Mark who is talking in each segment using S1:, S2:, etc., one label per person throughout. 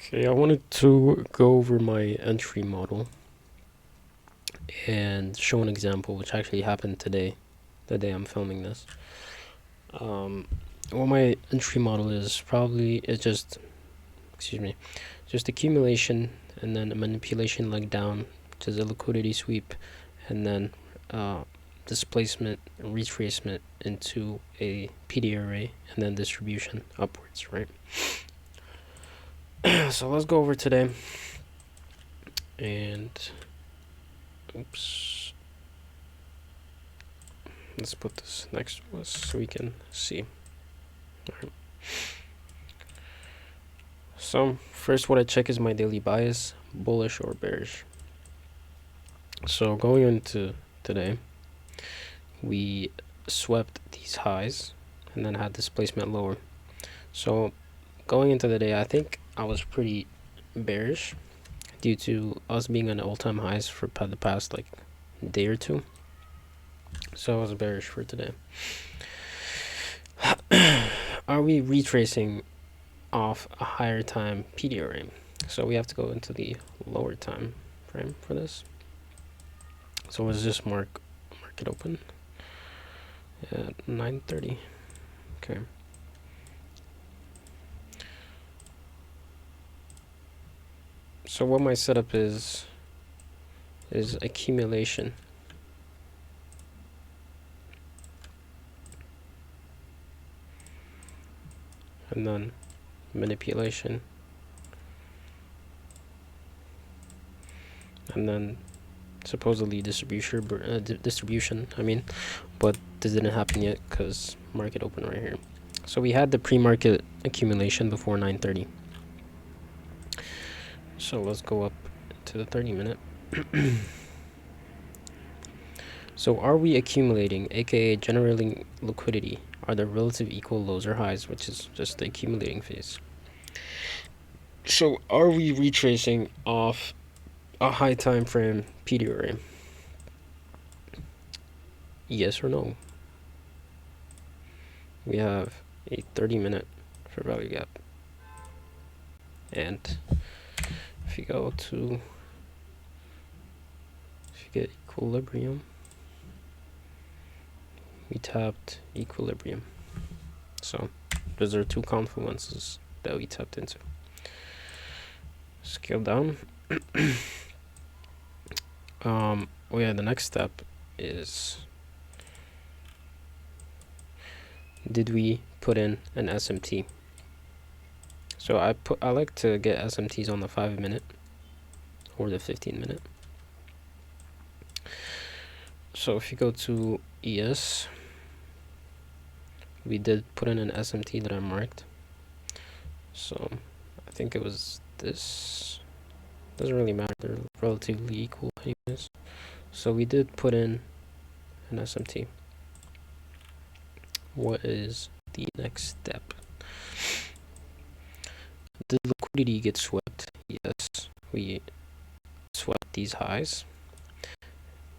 S1: Okay, I wanted to go over my entry model and show an example which actually happened today, the day I'm filming this. Um, what my entry model is probably it's just, excuse me, just accumulation and then a manipulation leg down, which is a liquidity sweep, and then uh, displacement and retracement into a PD array, and then distribution upwards, right? So let's go over today and oops. Let's put this next to us so we can see. Alright. So first what I check is my daily bias, bullish or bearish. So going into today, we swept these highs and then had displacement lower. So going into the day, I think I was pretty bearish due to us being on all-time highs for the past like day or two. So I was bearish for today. Are we retracing off a higher time PD array? So we have to go into the lower time frame for this. So let's just mark it open at 9:30. Okay. So what my setup is accumulation. And then manipulation. And then supposedly distribution, I mean, but this didn't happen yet because market open right here. So we had the pre-market accumulation before 9:30. So let's go up to the 30-minute. So are we accumulating, aka generating liquidity? Are there relative equal lows or highs, which is just the accumulating phase? So are we retracing off a high time frame PD array? Yes or no? We have a 30-minute fair value gap. And if you go to, if you get equilibrium, we tapped equilibrium. So those are two confluences that we tapped into. Scale down. Oh yeah, the next step is, did we put in an SMT? So I like to get SMTs on the 5-minute or the 15-minute. So if you go to ES, we did put in an SMT that I marked. So I think it was this. Doesn't really matter, they're relatively equal anyways. So we did put in an SMT. What is the next step? Did liquidity get swept? Yes, we swept these highs.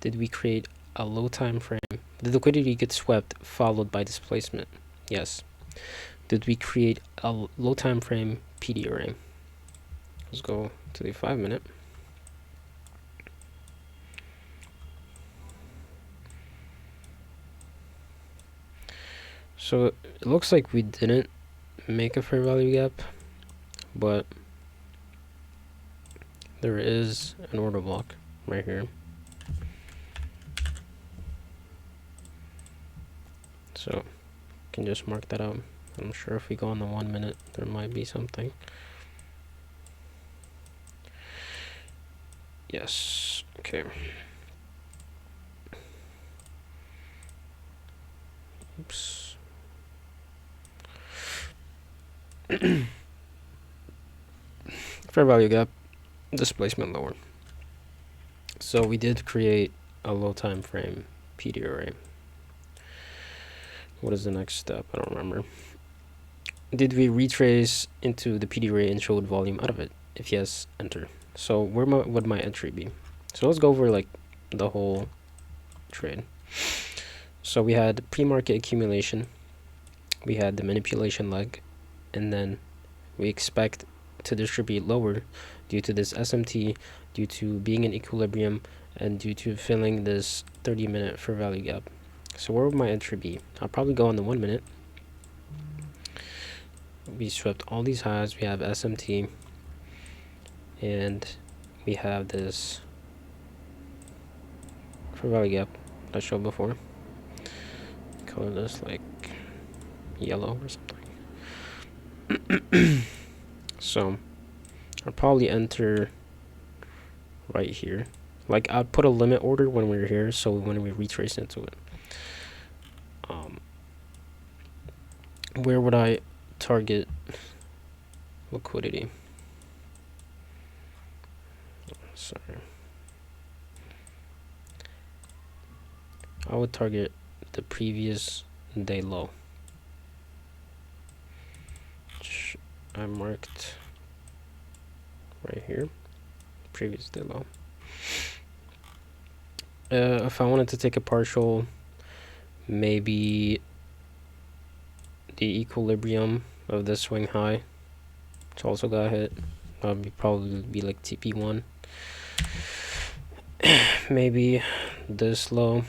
S1: Did we create a low time frame? Did liquidity get swept followed by displacement? Yes. Did we create a low time frame PD array? Let's go to the 5-minute. So it looks like we didn't make a fair value gap, but there is an order block right here. So can just mark that out. I'm sure if we go on the 1-minute, there might be something. Yes. Okay. Oops. Fair value gap, displacement lower. So we did create a low time frame PD array. What is the next step? I don't remember. Did we retrace into the PD array and showed volume out of it? If yes, enter. So where would my entry be? So let's go over like the whole trade. So we had pre-market accumulation, we had the manipulation leg, and then we expect to distribute lower due to this SMT, due to being in equilibrium, and due to filling this 30-minute fair value gap. So where would my entry be? I'll probably go on the 1 minute. We swept all these highs. We have SMT, and we have this fair value gap that I showed before. Color this like yellow or something. So I'll probably enter right here. Like, I'd put a limit order when we're here, so when we retrace into it. Where would I target liquidity? Sorry. I would target the previous day low. Which I marked right here. Previous day low. If I wanted to take a partial, maybe the equilibrium of this swing high, which also got hit. That would probably be like TP1. Maybe this low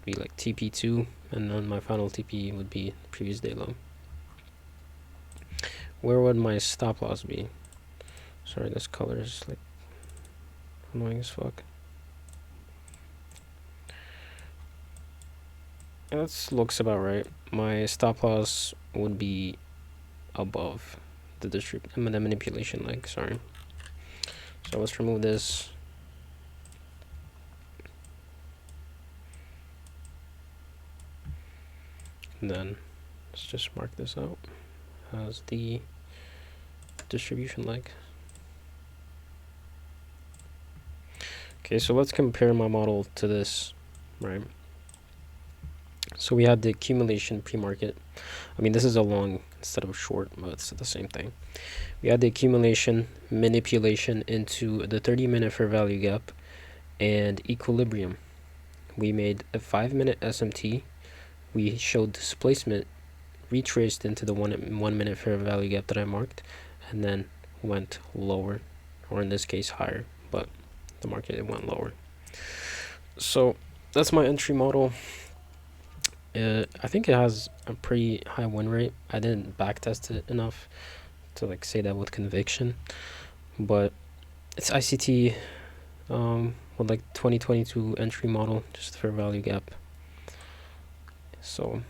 S1: be like TP2, and then my final TP would be previous day low. Where would my stop loss be? Sorry, this color is like annoying as fuck. That looks about right. My stop loss would be above the manipulation leg. Sorry. So let's remove this. And then let's just mark this out as the distribution leg. Okay, so let's compare my model to this, right? So we had the accumulation pre-market. I mean, this is a long instead of short, but it's the same thing. We had the accumulation, manipulation into the 30-minute fair value gap, and equilibrium. We made a 5-minute SMT. We showed displacement retraced into the 1 minute fair value gap that I marked, and then went lower, or in this case higher, but the market went lower. So that's my entry model. I think it has a pretty high win rate. I didn't backtest it enough to like say that with conviction, but it's ICT with like 2022 entry model, just fair value gap. So